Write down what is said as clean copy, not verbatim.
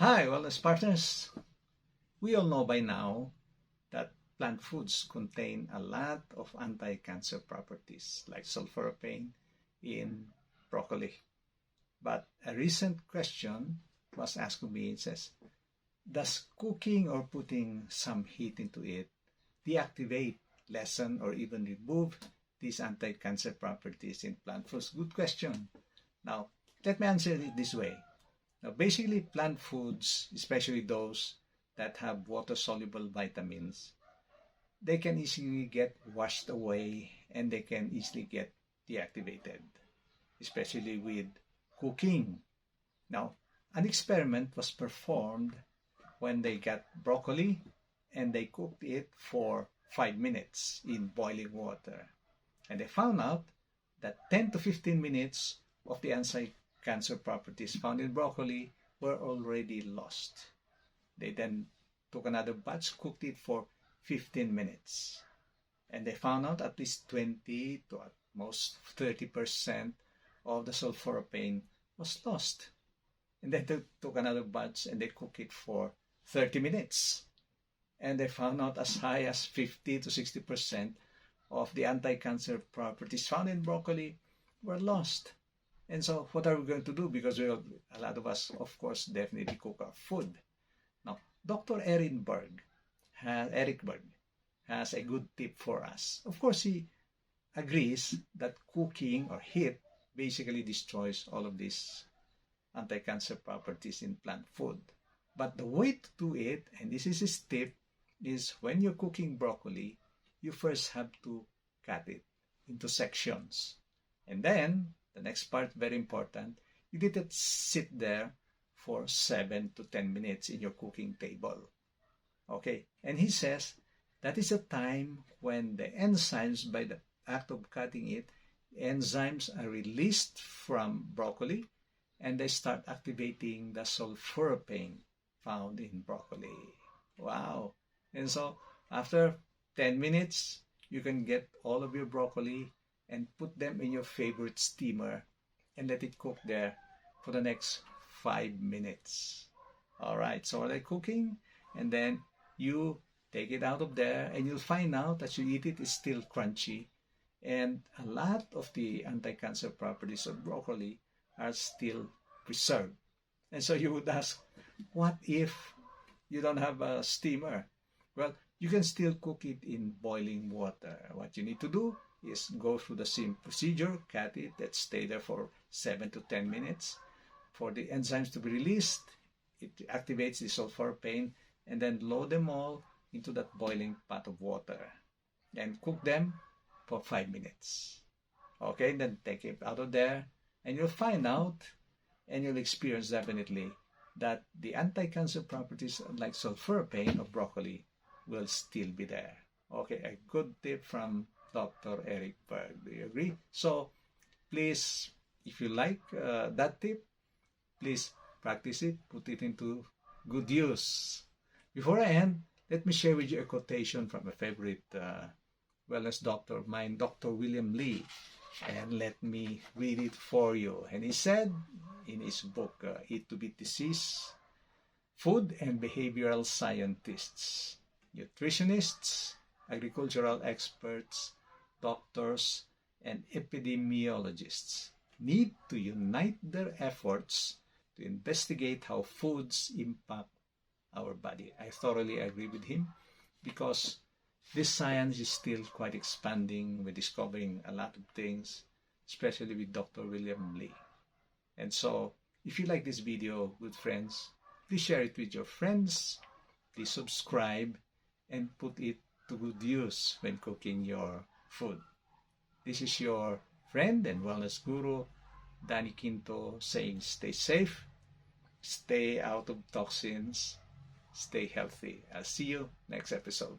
Hi, wellness partners. We all know by now that plant foods contain a lot of anti-cancer properties like sulforaphane in broccoli. But a recent question was asked of me. It says, does cooking or putting some heat into it deactivate, lessen, or even remove these anti-cancer properties in plant foods? Good question. Now, let me answer it this way. Now, basically, plant foods, especially those that have water-soluble vitamins, they can easily get washed away and they can easily get deactivated, especially with cooking. Now, an experiment was performed when they got broccoli and they cooked it for 5 minutes in boiling water. And they found out that 10 to 15 minutes of the anti-cancer properties found in broccoli were already lost. They then took another batch, cooked it for 15 minutes. And they found out at least 20 to at most 30% of the sulforaphane was lost. And then they took another batch and they cooked it for 30 minutes. And they found out as high as 50 to 60% of the anti-cancer properties found in broccoli were lost. And so what are we going to do? Because a lot of us, of course, definitely cook our food. Now, Dr. Eric Berg has a good tip for us. Of course, he agrees that cooking or heat basically destroys all of these anti-cancer properties in plant food. But the way to do it, and this is his tip, is when you're cooking broccoli, you first have to cut it into sections. And then, the next part, very important, you let it sit there for 7 to 10 minutes in your cooking table. Okay, and he says that is a time when the enzymes, by the act of cutting it, enzymes are released from broccoli and they start activating the sulforaphane found in broccoli. Wow. And so after 10 minutes, you can get all of your broccoli and put them in your favorite steamer and let it cook there for the next 5 minutes. All right, so while they're cooking, and then you take it out of there and you'll find out that you eat it is still crunchy and a lot of the anti-cancer properties of broccoli are still preserved. And so you would ask, what if you don't have a steamer? Well, you can still cook it in boiling water. What you need to do is go through the same procedure, cut it, let's stay there for 7 to 10 minutes. For the enzymes to be released, it activates the sulforaphane and then load them all into that boiling pot of water and cook them for 5 minutes. Okay, then take it out of there and you'll find out and you'll experience definitely that the anti-cancer properties like sulforaphane of broccoli will still be there. Okay, a good tip from Dr. Eric Berg. Do you agree? So please, if you like that tip, please practice it, put it into good use. Before I end, let me share with you a quotation from a favorite wellness doctor of mine, Dr. William Li. And let me read it for you. And he said in his book, Eat to Beat Disease, food and behavioral scientists, nutritionists, agricultural experts, doctors, and epidemiologists need to unite their efforts to investigate how foods impact our body. I thoroughly agree with him because this science is still quite expanding. We're discovering a lot of things, especially with Dr. William Li. And so, if you like this video, good friends, please share it with your friends, please subscribe, and put it to good use when cooking your food. This is your friend and wellness guru, Danny Quinto, saying stay safe, stay out of toxins, stay healthy. I'll see you next episode.